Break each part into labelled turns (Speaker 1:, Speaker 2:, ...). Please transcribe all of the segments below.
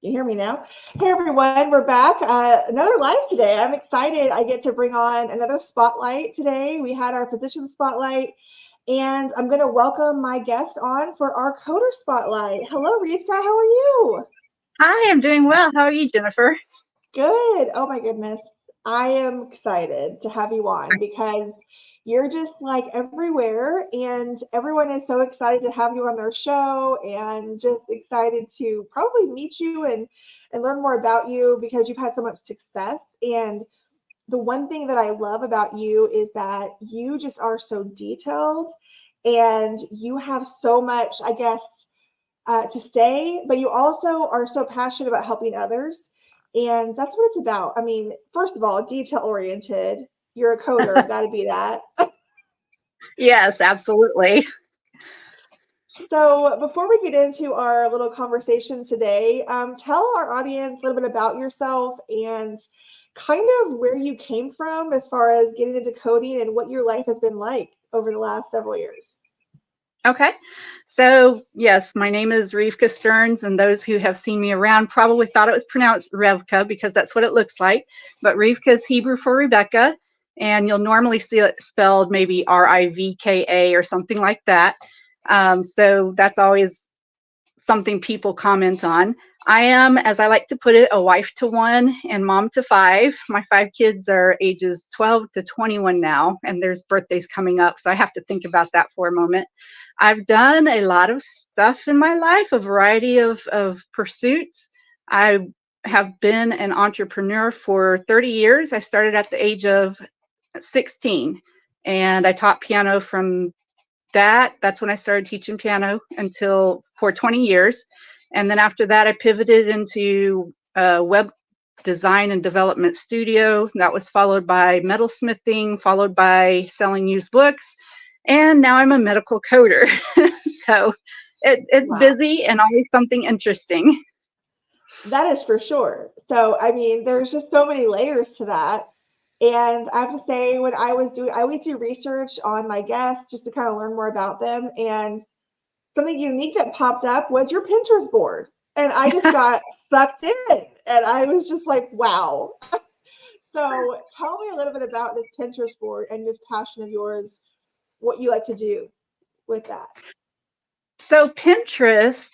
Speaker 1: You hear me now? Hey everyone, we're back. Another live today. I'm excited. I get to bring on another spotlight today. We had our physician spotlight, and I'm going to welcome my guest on for our coder spotlight. Hello, Revka. How are you?
Speaker 2: Hi, I'm doing well. How are you, Jennifer?
Speaker 1: Good. Oh my goodness. I am excited to have you on because you're just like everywhere, and everyone is so excited to have you on their show and just excited to probably meet you and learn more about you because you've had so much success. And the one thing that I love about you is that you just are so detailed and you have so much, I guess, to say, but you also are so passionate about helping others. And that's what it's about. I mean, first of all, detail oriented. You're a coder, got to be that.
Speaker 2: Yes, absolutely.
Speaker 1: So, before we get into our little conversation today, tell our audience a little bit about yourself and kind of where you came from as far as getting into coding and what your life has been like over the last several years.
Speaker 2: Okay. So, yes, my name is Revka Stearns, and those who have seen me around probably thought it was pronounced Revka because that's what it looks like. But Revka is Hebrew for Rebecca, and you'll normally see it spelled maybe Rivka or something like that. So that's always something people comment on. I am, as I like to put it, a wife to one and mom to five. My five kids are ages 12 to 21 now, and there's birthdays coming up, so I have to think about that for a moment. I've done a lot of stuff in my life, a variety of pursuits. I have been an entrepreneur for 30 years. I started at the age of 16, and I taught piano from that's when I started teaching piano until for 20 years. And then after that, I pivoted into web design and development studio. That was followed by metalsmithing, followed by selling used books. And now I'm a medical coder. So it's
Speaker 1: Wow.
Speaker 2: busy and always something interesting.
Speaker 1: That is for sure. So, I mean, there's just so many layers to that. And I have to say, when I always do research on my guests just to kind of learn more about them. And something unique that popped up was your Pinterest board. And I just got sucked in. And I was just like, wow. So, tell me a little bit about this Pinterest board and this passion of yours, what you like to do with that.
Speaker 2: So Pinterest,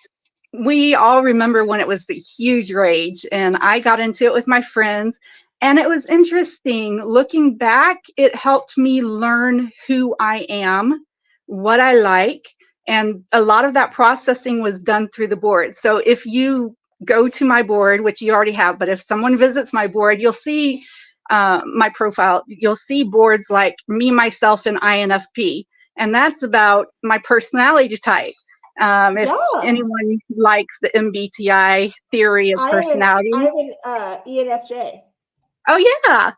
Speaker 2: we all remember when it was the huge rage, and I got into it with my friends. And it was interesting. Looking back, it helped me learn who I am, what I like, and a lot of that processing was done through the board. So if you go to my board, which you already have, but if someone visits my board, you'll see my profile. You'll see boards like me, myself, and INFP. And that's about my personality type. If
Speaker 1: Yeah.
Speaker 2: anyone likes the MBTI theory of
Speaker 1: I
Speaker 2: personality.
Speaker 1: am an ENFJ.
Speaker 2: Oh, yeah.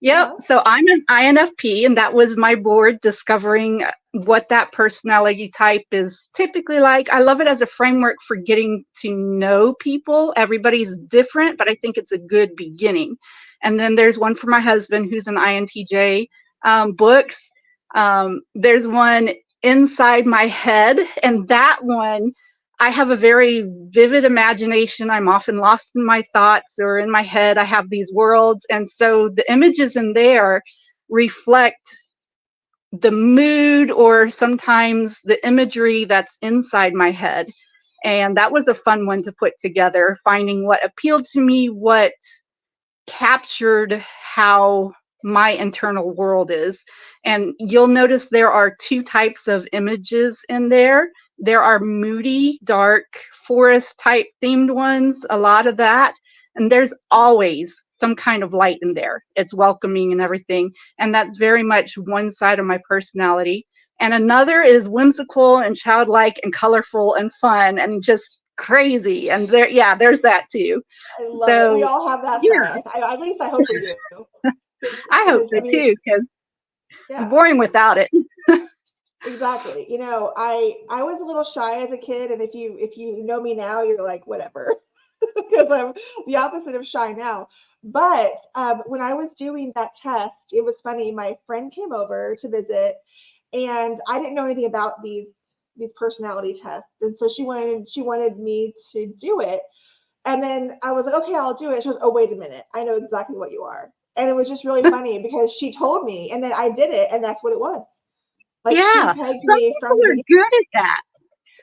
Speaker 2: Yep.
Speaker 1: Uh-huh.
Speaker 2: So I'm an INFP, and that was my board discovering what that personality type is typically like. I love it as a framework for getting to know people. Everybody's different, but I think it's a good beginning. And then there's one for my husband who's an INTJ. Books. There's one inside my head, and that one I have a very vivid imagination. I'm often lost in my thoughts or in my head. I have these worlds. And so the images in there reflect the mood or sometimes the imagery that's inside my head. And that was a fun one to put together, finding what appealed to me, what captured how my internal world is. And you'll notice there are two types of images in there. There are moody, dark, forest type themed ones, a lot of that. And there's always some kind of light in there. It's welcoming and everything. And that's very much one side of my personality. And another is whimsical and childlike and colorful and fun and just crazy. And there, yeah, there's that too.
Speaker 1: I love it. We
Speaker 2: So
Speaker 1: all have that
Speaker 2: yeah,
Speaker 1: side. At least I hope we do.
Speaker 2: I hope
Speaker 1: Because
Speaker 2: so
Speaker 1: I mean,
Speaker 2: too, because
Speaker 1: yeah,
Speaker 2: I'm boring without it.
Speaker 1: exactly. I was a little shy as a kid, and if you know me now, you're like whatever, because I'm the opposite of shy now. But when I was doing that test, it was funny. My friend came over to visit, and I didn't know anything about these personality tests, and so she wanted me to do it. And then I was like, okay, I'll do it. She goes, oh, wait a minute. I know exactly what you are. And it was just really funny because she told me and then I did it and that's what it was. Like she
Speaker 2: Yeah.
Speaker 1: pegged
Speaker 2: Some
Speaker 1: me from
Speaker 2: people
Speaker 1: the
Speaker 2: are
Speaker 1: beginning.
Speaker 2: good at that.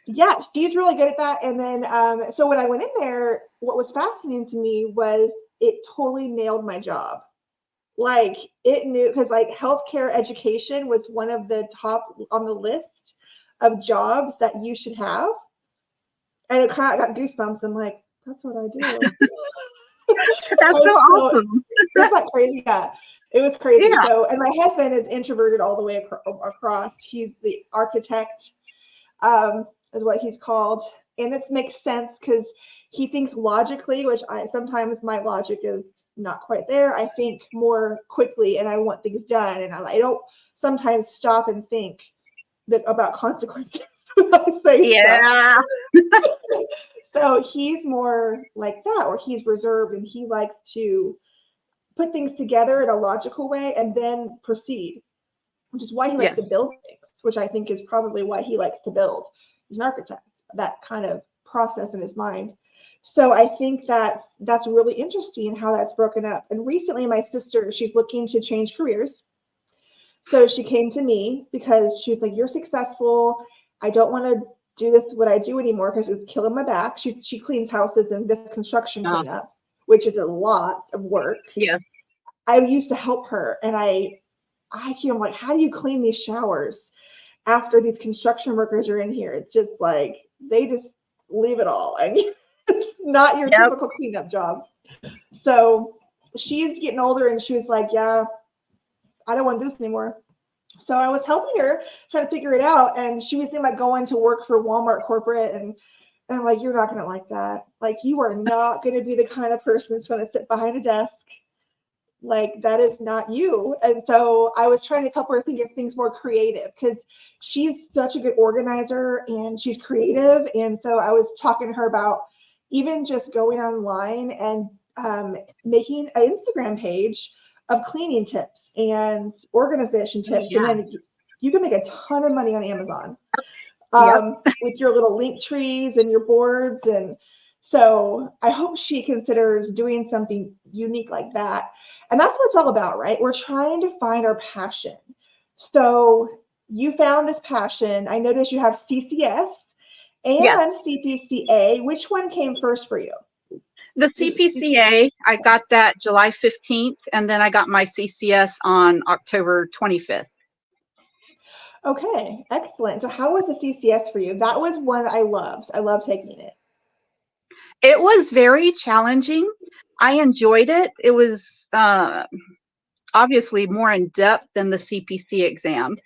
Speaker 1: Yeah, she's really good at that. And then, so when I went in there, what was fascinating to me was it totally nailed my job. Like it knew, because like healthcare education was one of the top on the list of jobs that you should have. And it kind of got goosebumps. I'm like, that's what I do.
Speaker 2: That's so
Speaker 1: So
Speaker 2: awesome.
Speaker 1: isn't that crazy? Yeah, it was crazy.
Speaker 2: Yeah.
Speaker 1: So, and my husband is introverted all the way across. He's the architect, is what he's called, and it makes sense because he thinks logically, which I sometimes my logic is not quite there. I think more quickly, and I want things done, and I don't sometimes stop and think about consequences when I say stuff.
Speaker 2: Yeah.
Speaker 1: So he's more like that, or he's reserved, and he likes to put things together in a logical way and then proceed, which is why he likes
Speaker 2: Yes.
Speaker 1: to build things, which I think is probably why he likes to build. He's an architect, that kind of process in his mind. So I think that that's really interesting how that's broken up. And recently, my sister, she's looking to change careers. So she came to me because she was like, "You're successful. I don't want to do this what I do anymore because it's killing my back." She cleans houses and does construction
Speaker 2: Oh,
Speaker 1: cleanup, which is a lot of work.
Speaker 2: yeah.
Speaker 1: I used to help her, and I'm like, how do you clean these showers after these construction workers are in here? It's just like they just leave it all. I mean, it's not your
Speaker 2: Yep.
Speaker 1: typical cleanup job. So she's getting older, and she was like, "Yeah, I don't want to do this anymore." So I was helping her trying to figure it out, and she was thinking about going to work for Walmart corporate, and I'm like, "You're not going to like that. Like, you are not going to be the kind of person that's going to sit behind a desk. Like, that is not you." And so I was trying to help her think of things more creative because she's such a good organizer and she's creative. And so I was talking to her about even just going online and making an Instagram page of cleaning tips and organization
Speaker 2: Oh,
Speaker 1: tips. And
Speaker 2: yeah.
Speaker 1: then you can make a ton of money on Amazon
Speaker 2: Yep.
Speaker 1: with your little link trees and your boards. And so I hope she considers doing something unique like that. And that's what it's all about, right? We're trying to find our passion. So you found this passion. I noticed you have CCS
Speaker 2: Yes.
Speaker 1: and CPCA. Which one came first for you?
Speaker 2: The CPCA, I got that July 15th, and then I got my CCS on October 25th.
Speaker 1: Okay, excellent. So how was the CCS for you? That was one I loved. I loved taking it.
Speaker 2: It was very challenging. I enjoyed it. It was obviously more in depth than the CPC exam.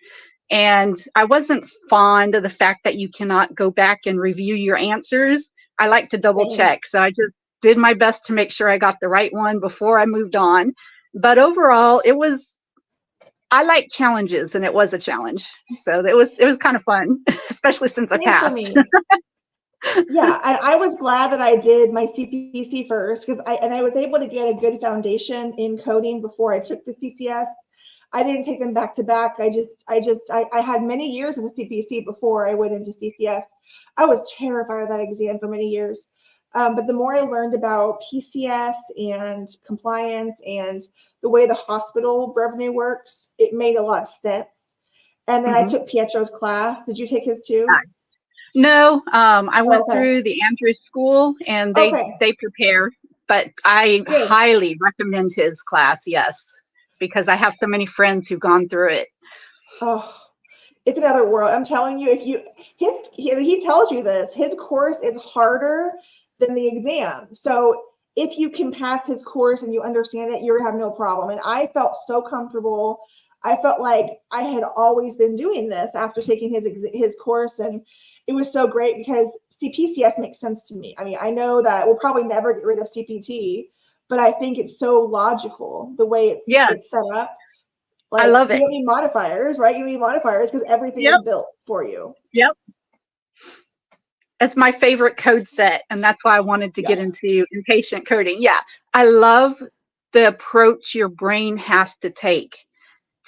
Speaker 2: And I wasn't fond of the fact that you cannot go back and review your answers. I like to double
Speaker 1: Same.
Speaker 2: check. So I just did my best to make sure I got the right one before I moved on. But overall, I like challenges, and it was a challenge. So it was kind of fun, especially since I
Speaker 1: Same for
Speaker 2: passed.
Speaker 1: me. Yeah, and I was glad that I did my CPC first because I was able to get a good foundation in coding before I took the CCS. I didn't take them back to back. I had many years of the CPC before I went into CCS. I was terrified of that exam for many years. But the more I learned about PCS and compliance and the way the hospital revenue works, it made a lot of sense. And then I
Speaker 2: Mhm.
Speaker 1: took Pietro's class. Did you take his too?
Speaker 2: No, I went
Speaker 1: Okay.
Speaker 2: through the Andrews School, and
Speaker 1: Okay.
Speaker 2: they prepare, but I
Speaker 1: Good.
Speaker 2: highly recommend his class. Yes, because I have so many friends who've gone through it.
Speaker 1: Oh, it's another world. I'm telling you, if you he tells you this, his course is harder than the exam. So if you can pass his course and you understand it, you're gonna have no problem. And I felt so comfortable. I felt like I had always been doing this after taking his course, and it was so great because CPCS makes sense to me. I mean, I know that we'll probably never get rid of CPT, but I think it's so logical the way
Speaker 2: Yeah,
Speaker 1: it's set up.
Speaker 2: I
Speaker 1: Like
Speaker 2: love
Speaker 1: you
Speaker 2: it.
Speaker 1: don't need modifiers, right? You need modifiers because everything is
Speaker 2: Yep,
Speaker 1: built for you.
Speaker 2: yep. It's my favorite code set, and that's why I wanted to get
Speaker 1: Yeah.
Speaker 2: into inpatient coding. Yeah, I love the approach your brain has to take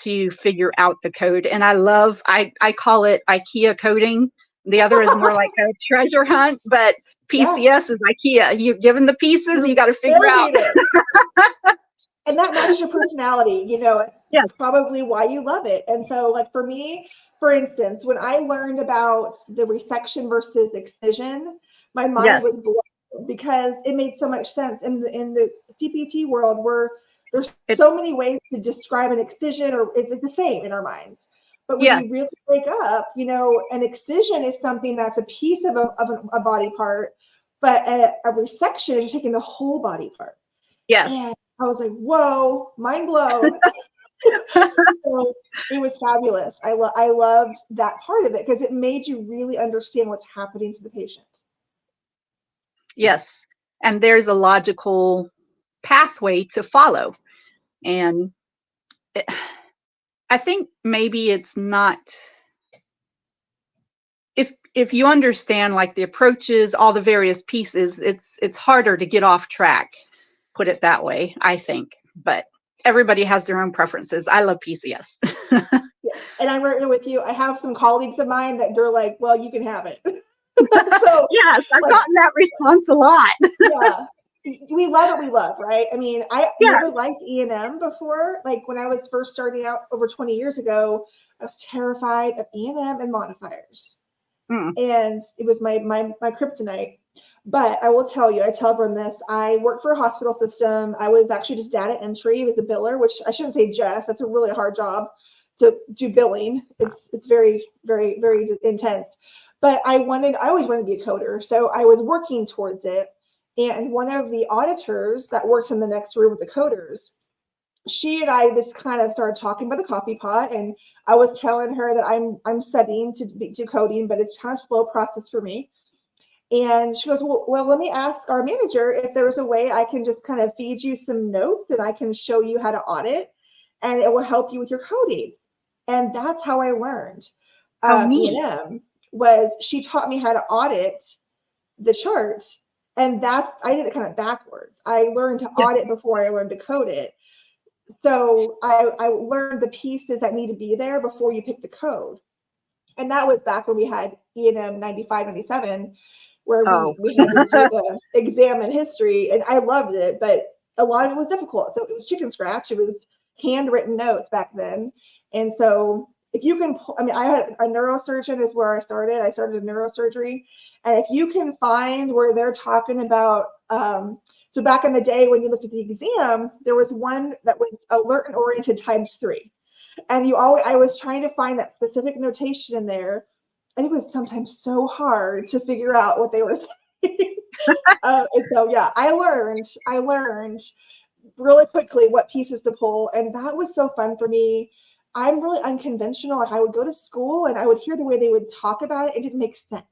Speaker 2: to figure out the code, and I call it IKEA coding. The other is more like a treasure hunt, but
Speaker 1: Yeah,
Speaker 2: PCS is IKEA. You're given the pieces,
Speaker 1: you're
Speaker 2: you got to figure out.
Speaker 1: building it. And that matches your personality,
Speaker 2: Yes,
Speaker 1: probably why you love it. And so, like for me, for instance, when I learned about the resection versus excision, my mind
Speaker 2: yes,
Speaker 1: was blown because it made so much sense in the CPT world where there's
Speaker 2: it,
Speaker 1: so many ways to describe an excision, or it's the same in our minds. But when
Speaker 2: yes,
Speaker 1: you really wake up, an excision is something that's a piece of a body part, but a resection is taking the whole body part.
Speaker 2: yes.
Speaker 1: And I was like, whoa, mind blown. So it was fabulous. I loved that part of it because it made you really understand what's happening to the patient.
Speaker 2: Yes. And there's a logical pathway to follow. And it, I think maybe it's not, if you understand like the approaches, all the various pieces, it's harder to get off track, put it that way, I think. But everybody has their own preferences. I love PCS.
Speaker 1: Yeah. And I'm right there with you. I have some colleagues of mine that they're like, well, you can have it. So
Speaker 2: Yes, I've
Speaker 1: like,
Speaker 2: gotten that response a lot.
Speaker 1: yeah, we love what we love, right? I mean, I
Speaker 2: Yeah.
Speaker 1: never liked E&M before. Like when I was first starting out over 20 years ago, I was terrified of E&M and modifiers.
Speaker 2: Mm.
Speaker 1: And it was my kryptonite. But I will tell you, I tell everyone this, I worked for a hospital system. I was actually just data entry. It was a biller, which I shouldn't say just, that's a really hard job to do billing. It's very, very, very intense. But I always wanted to be a coder. So I was working towards it. And one of the auditors that works in the next room with the coders, she and I just kind of started talking about the coffee pot, and I was telling her that I'm studying to do coding, but it's kind of slow process for me. And she goes, well, let me ask our manager if there's a way I can just kind of feed you some notes and I can show you how to audit, and it will help you with your coding. And that's how I learned
Speaker 2: Oh, neat.
Speaker 1: E&M. Was she taught me how to audit the chart, and I did it kind of backwards. I learned to
Speaker 2: Yeah.
Speaker 1: audit before I learned to code it. So I learned the pieces that need to be there before you pick the code. And that was back when we had E&M 95, 97, where
Speaker 2: Oh,
Speaker 1: we had to do the exam in history. And I loved it, but a lot of it was difficult. So it was chicken scratch. It was handwritten notes back then. And so if you can, I had a neurosurgeon is where I started. I started in neurosurgery. And if you can find where they're talking about, so back in the day when you looked at the exam, there was one that was alert and oriented times 3. And I was trying to find that specific notation in there. And it was sometimes so hard to figure out what they were saying. And so, yeah, I learned really quickly what pieces to pull. And that was so fun for me. I'm really unconventional. Like I would go to school and I would hear the way they would talk about it. It didn't make sense.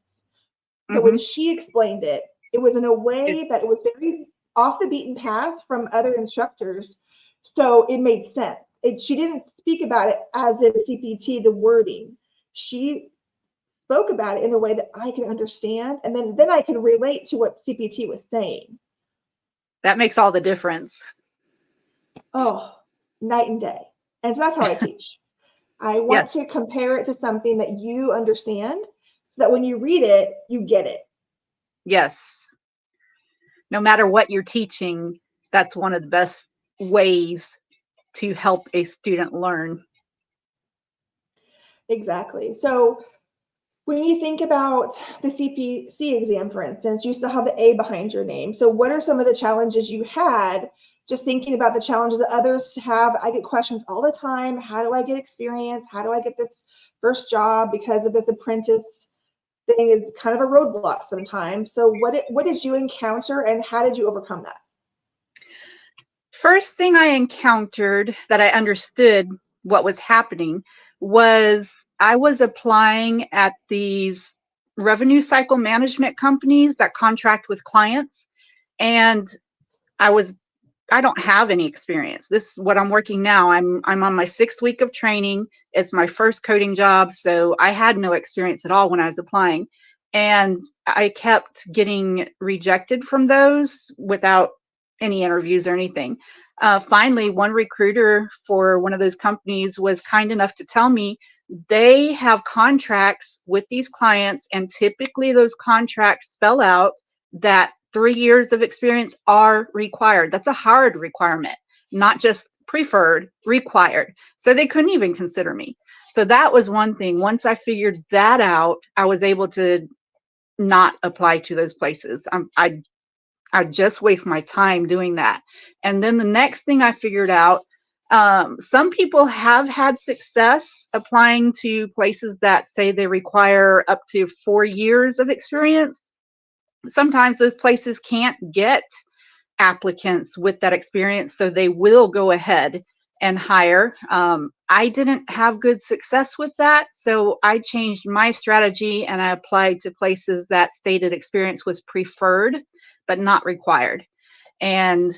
Speaker 1: But when
Speaker 2: mm-hmm.
Speaker 1: she explained it, it was in a way that it was very off the beaten path from other instructors. So it made sense. She didn't speak about it as in CPT, the wording. She spoke about it in a way that I could understand. And then I could relate to what CPT was saying.
Speaker 2: That makes all the difference.
Speaker 1: Oh, night and day. And so that's how I teach. I want
Speaker 2: Yes.
Speaker 1: to compare it to something that you understand so that when you read it, you get it.
Speaker 2: Yes. No matter what you're teaching, that's one of the best ways to help a student learn.
Speaker 1: Exactly. So when you think about the CPC exam, for instance, you still have the A behind your name. So what are some of the challenges you had just thinking about the challenges that others have? I get questions all the time. How do I get experience? How do I get this first job? Because of this apprentice thing is kind of a roadblock sometimes. So what did you encounter and how did you overcome that?
Speaker 2: First thing I encountered that I understood what was happening was I was applying at these revenue cycle management companies that contract with clients, and I don't have any experience. This is what I'm working now. I'm on my 6th week of training. It's my first coding job, so I had no experience at all when I was applying. And I kept getting rejected from those without any interviews or anything. Finally, one recruiter for one of those companies was kind enough to tell me they have contracts with these clients, and typically those contracts spell out that 3 years of experience are required. That's a hard requirement, not just preferred, required. So they couldn't even consider me. So that was one thing. Once I figured that out, I was able to not apply to those places. I just waste my time doing that. And then the next thing I figured out, some people have had success applying to places that say they require up to 4 years of experience. Sometimes those places can't get applicants with that experience, so they will go ahead and hire. I didn't have good success with that, so I changed my strategy and I applied to places that stated experience was preferred but not required. And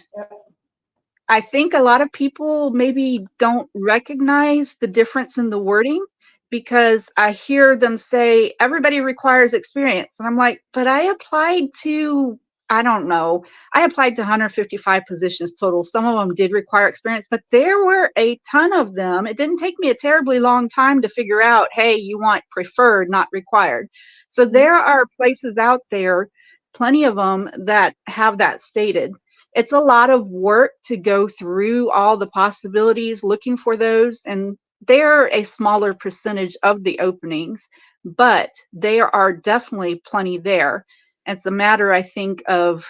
Speaker 2: I think a lot of people maybe don't recognize the difference in the wording, because I hear them say everybody requires experience. And I'm like, but I applied to, I don't know, I applied to 155 positions total. Some of them did require experience, but there were a ton of them. It didn't take me a terribly long time to figure out, hey, you want preferred, not required. So there are places out there, plenty of them, that have that stated. It's a lot of work to go through all the possibilities, looking for those, and they're a smaller percentage of the openings, but there are definitely plenty there. It's a matter, I think, of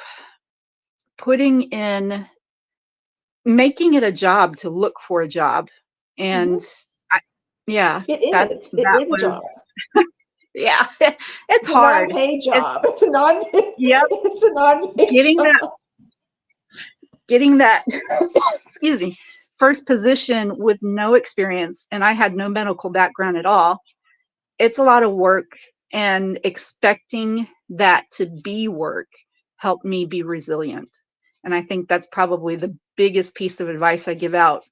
Speaker 2: making it a job to look for a job. And yeah,
Speaker 1: It
Speaker 2: that
Speaker 1: is. It is a
Speaker 2: was,
Speaker 1: job.
Speaker 2: yeah, it's
Speaker 1: It's a
Speaker 2: hard.
Speaker 1: non-paid job. It's a non.
Speaker 2: Yep,
Speaker 1: It's a non-paid
Speaker 2: getting
Speaker 1: job.
Speaker 2: that excuse me, first position with no experience, and I had no medical background at all. It's a lot of work, and expecting that to be work helped me be resilient. And I think that's probably the biggest piece of advice I give out,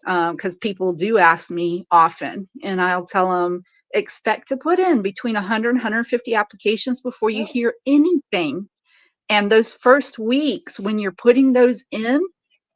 Speaker 2: because people do ask me often, and I'll tell them, expect to put in between 100 and 150 applications before you hear anything. And those first weeks when you're putting those in,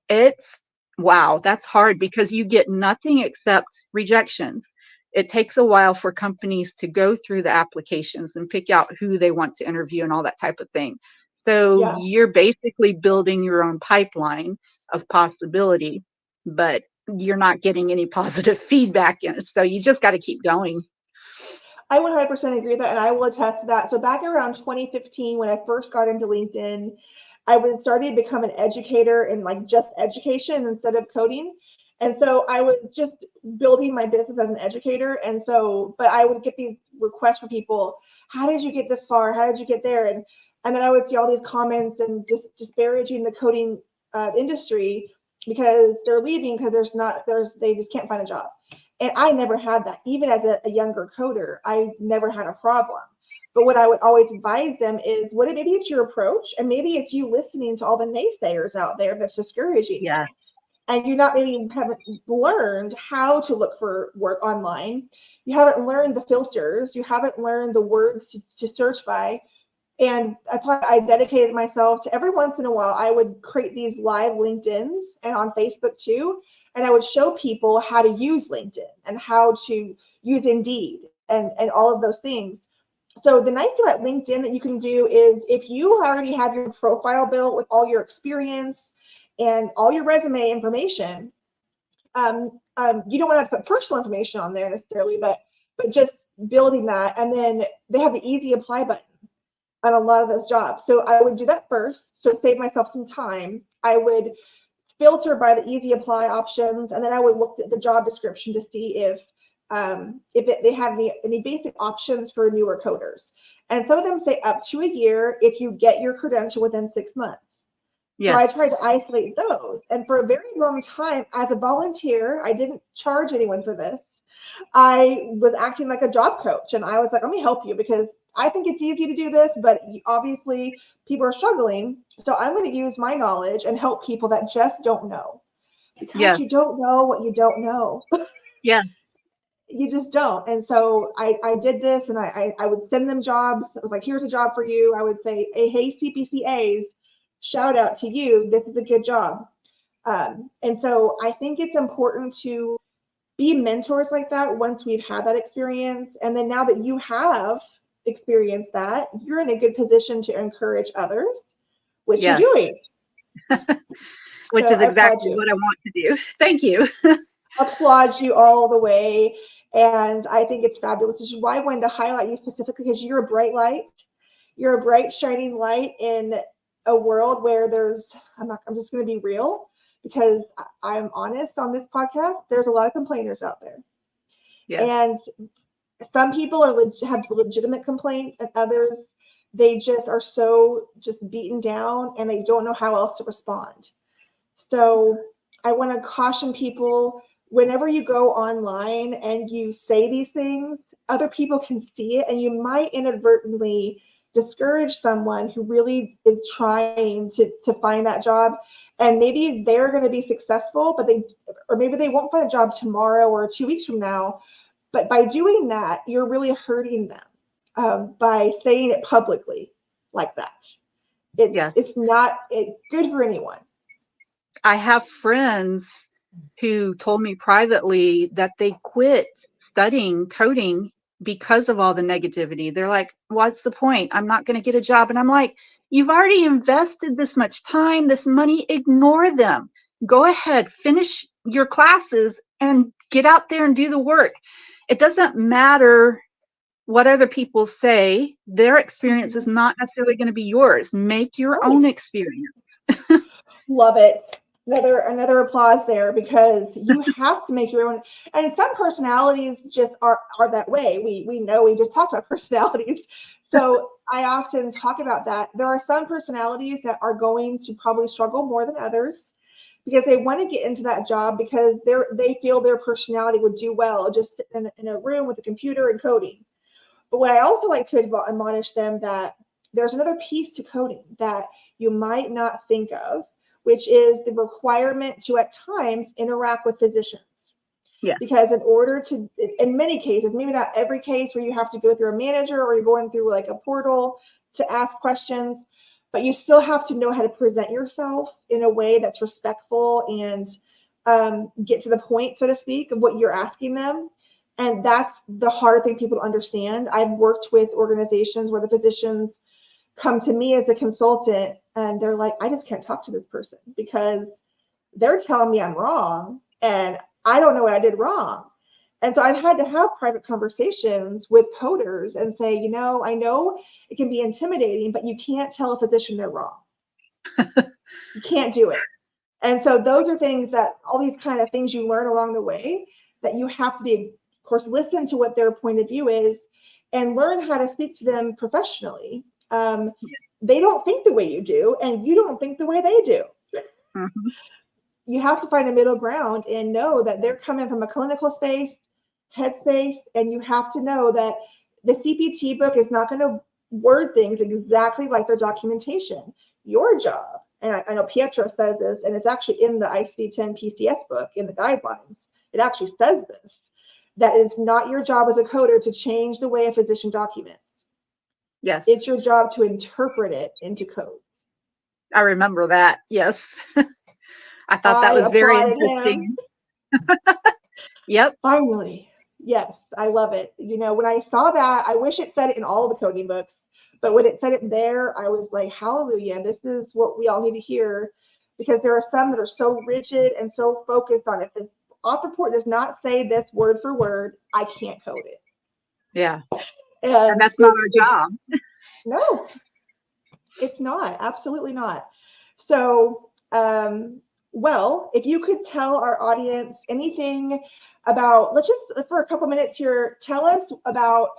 Speaker 2: it's wow, that's hard, because you get nothing except rejections. It takes a while for companies to go through the applications and pick out who they want to interview and all that type of thing. So
Speaker 1: Yeah.
Speaker 2: you're basically building your own pipeline of possibility, but you're not getting any positive feedback in it. So you just got to keep going.
Speaker 1: I 100% agree with that, and I will attest to that. So back around 2015, when I first got into LinkedIn, I was starting to become an educator in like just education instead of coding. And so I was just building my business as an educator. And so, but I would get these requests from people, how did you get this far? How did you get there? And then I would see all these comments and just disparaging the coding industry because they're leaving because they just can't find a job. And I never had that. Even as a younger coder, I never had a problem. But what I would always advise them is, maybe it's your approach, and maybe it's you listening to all the naysayers out there that's discouraging you.
Speaker 2: Yeah.
Speaker 1: And you haven't learned how to look for work online. You haven't learned the filters. You haven't learned the words to search by. And that's why I dedicated myself to, every once in a while, I would create these live LinkedIns and on Facebook too. And I would show people how to use LinkedIn and how to use Indeed and all of those things. So the nice thing about LinkedIn that you can do is, if you already have your profile built with all your experience and all your resume information, you don't want to put personal information on there necessarily, but just building that. And then they have the easy apply button on a lot of those jobs. So I would do that first. So save myself some time. I would filter by the easy apply options. And then I would look at the job description to see if they have any basic options for newer coders. And some of them say up to a year if you get your credential within 6 months. Yes. So I tried to isolate those. And for a very long time, as a volunteer, I didn't charge anyone for this. I was acting like a job coach. And I was like, let me help you, because I think it's easy to do this, but obviously people are struggling. So I'm going to use my knowledge and help people that just don't know, because you don't know what you don't know.
Speaker 2: Yeah.
Speaker 1: You just don't. And so I did this, and I would send them jobs. I was like, here's a job for you. I would say, hey, CPCAs, shout out to you. This is a good job. And so I think it's important to be mentors like that once we've had that experience. And then now that you have experienced that, you're in a good position to encourage others, which you're
Speaker 2: Yes,
Speaker 1: doing.
Speaker 2: which
Speaker 1: So
Speaker 2: is
Speaker 1: I applaud
Speaker 2: exactly
Speaker 1: you.
Speaker 2: what I want to do. Thank you.
Speaker 1: Applaud you all the way. And I think it's fabulous. This is why I wanted to highlight you specifically, because you're a bright light. You're a bright, shining light in a world where I'm just going to be real, because I'm honest on this podcast. There's a lot of complainers out there.
Speaker 2: Yes.
Speaker 1: And some people have legitimate complaints, and others, they just are so just beaten down and they don't know how else to respond. So I want to caution people, whenever you go online and you say these things, other people can see it, and you might inadvertently discourage someone who really is trying to find that job. And maybe they're going to be successful, or maybe they won't find a job tomorrow or 2 weeks from now. But by doing that, you're really hurting them by saying it publicly like that.
Speaker 2: Yes.
Speaker 1: It's not good for anyone.
Speaker 2: I have friends who told me privately that they quit studying coding because of all the negativity. They're like, what's the point? I'm not going to get a job. And I'm like, you've already invested this much time, this money, ignore them. Go ahead, finish your classes and get out there and do the work. It doesn't matter what other people say. Their experience is not necessarily going to be yours. Make your own experience.
Speaker 1: Love it. Another applause there, because you have to make your own. And some personalities just are that way. We know, we just talked about personalities. So I often talk about that. There are some personalities that are going to probably struggle more than others, because they want to get into that job because they feel their personality would do well just in a room with a computer and coding. But what I also like to admonish them, that there's another piece to coding that you might not think of, which is the requirement to at times interact with physicians.
Speaker 2: Yeah.
Speaker 1: Because in order to, in many cases, maybe not every case where you have to go through a manager or you're going through like a portal to ask questions, but you still have to know how to present yourself in a way that's respectful and get to the point, so to speak, of what you're asking them. And that's the hard thing people to understand. I've worked with organizations where the physicians come to me as a consultant and they're like, I just can't talk to this person because they're telling me I'm wrong and I don't know what I did wrong. And so I've had to have private conversations with coders and say, I know it can be intimidating, but you can't tell a physician they're wrong. You can't do it. And so those are things that all these kind of things you learn along the way, that you have to be, of course, listen to what their point of view is and learn how to speak to them professionally. They don't think the way you do, and you don't think the way they do.
Speaker 2: Mm-hmm.
Speaker 1: You have to find a middle ground and know that they're coming from a clinical space, headspace, and you have to know that the CPT book is not going to word things exactly like their documentation. Your job, and I know Pietro says this, and it's actually in the ICD-10 PCS book in the guidelines. It actually says this, that it's not your job as a coder to change the way a physician documents.
Speaker 2: Yes.
Speaker 1: It's your job to interpret it into codes.
Speaker 2: I remember that. Yes. I thought that was very interesting. Yep.
Speaker 1: Finally. Yes, I love it. When I saw that, I wish it said it in all the coding books, but when it said it there, I was like, hallelujah, this is what we all need to hear, because there are some that are so rigid and so focused on it. If the op report does not say this word for word, I can't code it.
Speaker 2: Yeah. And that's not our job.
Speaker 1: No, it's not. Absolutely not. So, well, if you could tell our audience anything about, let's just, for a couple minutes here, tell us about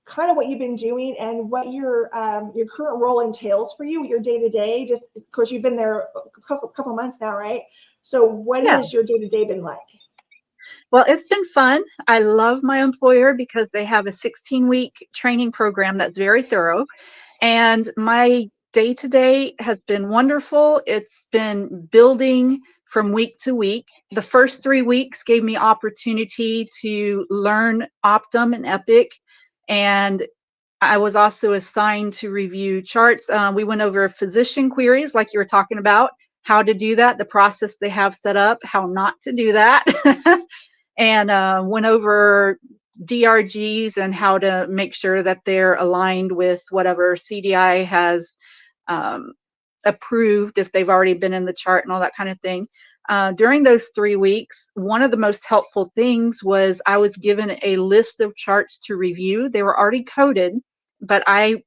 Speaker 1: kind of what you've been doing and what your current role entails for you, your day-to-day. Just, of course, you've been there a couple months now, right? So what has your day-to-day been like?
Speaker 2: Well, it's been fun. I love my employer because they have a 16-week training program that's very thorough. And my day-to-day has been wonderful. It's been building from week to week. The first 3 weeks gave me opportunity to learn Optum and Epic. And I was also assigned to review charts. We went over physician queries, like you were talking about, how to do that, the process they have set up, how not to do that. and went over DRGs and how to make sure that they're aligned with whatever CDI has um, approved if they've already been in the chart and all that kind of thing. During those 3 weeks, one of the most helpful things was I was given a list of charts to review. They were already coded, but they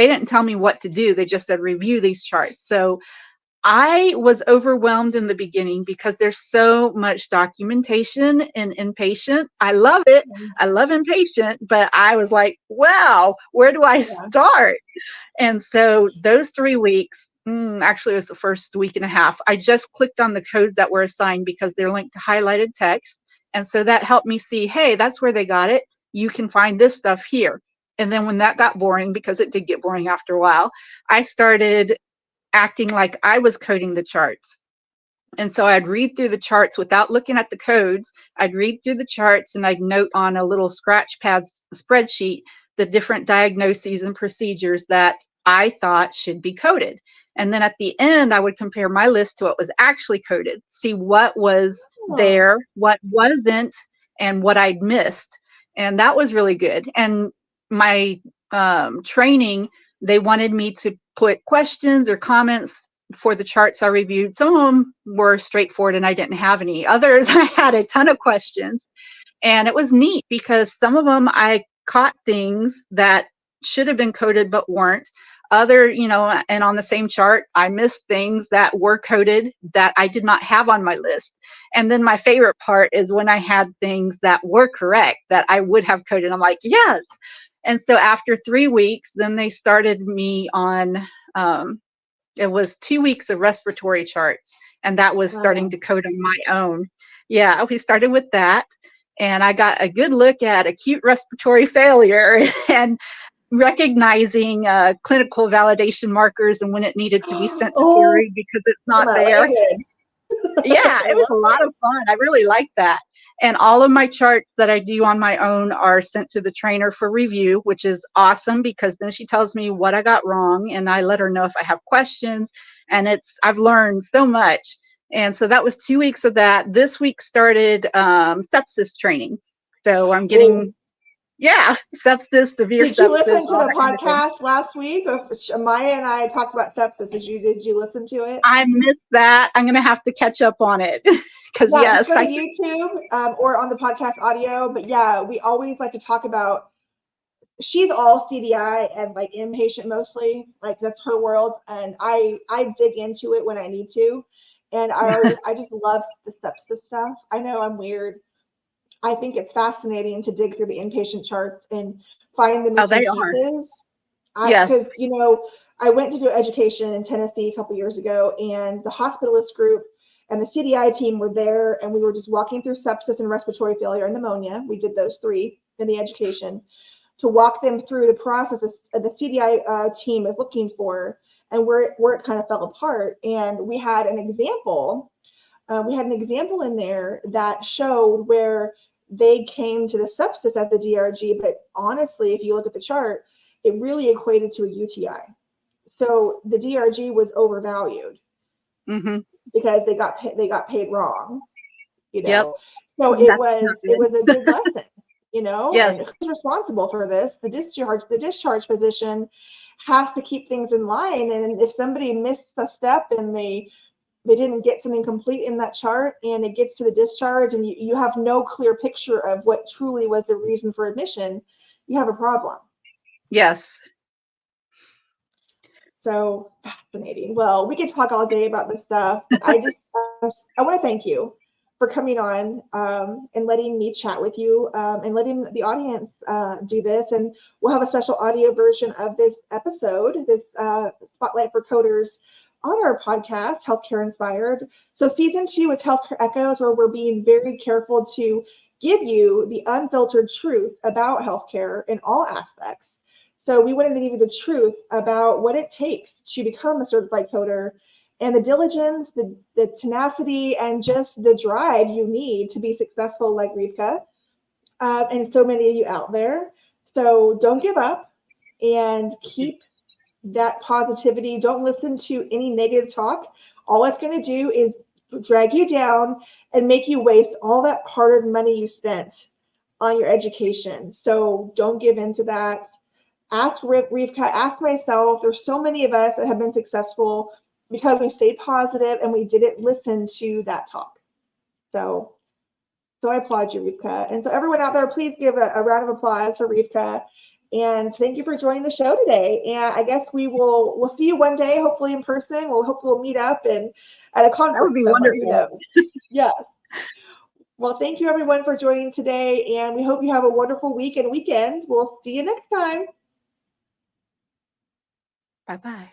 Speaker 2: didn't tell me what to do. They just said review these charts. So I was overwhelmed in the beginning because there's so much documentation in inpatient. I love it. I love inpatient, but I was like, wow, where do I start? And so those 3 weeks, actually it was the first week and a half, I just clicked on the codes that were assigned because they're linked to highlighted text. And so that helped me see, hey, that's where they got it. You can find this stuff here. And then when that got boring, because it did get boring after a while, I started acting like I was coding the charts. And so I'd read through the charts without looking at the codes. I'd read through the charts and I'd note on a little scratch pad spreadsheet the different diagnoses and procedures that I thought should be coded. And then at the end, I would compare my list to what was actually coded, see what was there, what wasn't, and what I'd missed. And that was really good. And my training, they wanted me to put questions or comments for the charts I reviewed. Some of them were straightforward and I didn't have any. Others, I had a ton of questions. And it was neat because some of them I caught things that should have been coded but weren't. Other, and on the same chart, I missed things that were coded that I did not have on my list. And then my favorite part is when I had things that were correct that I would have coded. I'm like, yes. And so after 3 weeks, then they started me on, it was 2 weeks of respiratory charts. And that was starting to code on my own. Yeah, we started with that. And I got a good look at acute respiratory failure and recognizing clinical validation markers and when it needed to be sent to theory because it's not there. Yeah, it was a lot of fun. I really liked that. And all of my charts that I do on my own are sent to the trainer for review, which is awesome because then she tells me what I got wrong and I let her know if I have questions. And I've learned so much. And so that was 2 weeks of that. This week started sepsis training. So I'm getting, sepsis, severe sepsis.
Speaker 1: Did you listen to the podcast last week? Maya and I talked about sepsis. Did you listen to it?
Speaker 2: I missed that. I'm going to have to catch up on it. Because
Speaker 1: just go to YouTube or on the podcast audio. But yeah, we always like to talk about, she's all CDI and like inpatient mostly, like that's her world. And I dig into it when I need to. And I just love the sepsis stuff. I know I'm weird. I think it's fascinating to dig through the inpatient charts and find the missing pieces. Because, I went to do education in Tennessee a couple years ago, and the hospitalist group and the CDI team were there, and we were just walking through sepsis and respiratory failure and pneumonia. We did those 3 in the education to walk them through the process of the CDI team is looking for and where it kind of fell apart. And we had an example. In there that showed where they came to the sepsis at the DRG. But honestly, if you look at the chart, it really equated to a UTI. So the DRG was overvalued because they got paid wrong,
Speaker 2: Yep.
Speaker 1: So it was a good lesson, and who's responsible for this? The discharge physician has to keep things in line. And if somebody missed a step and they didn't get something complete in that chart and it gets to the discharge and you have no clear picture of what truly was the reason for admission, you have a problem.
Speaker 2: Yes.
Speaker 1: So fascinating. Well, we could talk all day about this stuff. I want to thank you for coming on and letting me chat with you and letting the audience do this. And we'll have a special audio version of this episode, this Spotlight for Coders on our podcast, Healthcare Inspired. So season 2 is Healthcare Echoes, where we're being very careful to give you the unfiltered truth about healthcare in all aspects. So we wanted to give you the truth about what it takes to become a certified coder and the diligence, the tenacity, and just the drive you need to be successful like Revka and so many of you out there. So don't give up and keep that positivity. Don't listen to any negative talk. All it's going to do is drag you down and make you waste all that hard-earned money you spent on your education. So don't give in to that. Ask Revka, ask myself. There's so many of us that have been successful because we stayed positive and we didn't listen to that talk. So I applaud you, Revka. And so everyone out there, please give a round of applause for Revka. And thank you for joining the show today. And I guess we'll see you one day, hopefully in person. Hopefully we'll meet up and at a conference.
Speaker 2: That would be
Speaker 1: somewhere.
Speaker 2: wonderful.
Speaker 1: Who knows? Yes. Well, thank you everyone for joining today. And we hope you have a wonderful week and weekend. We'll see you next time.
Speaker 2: Bye-bye.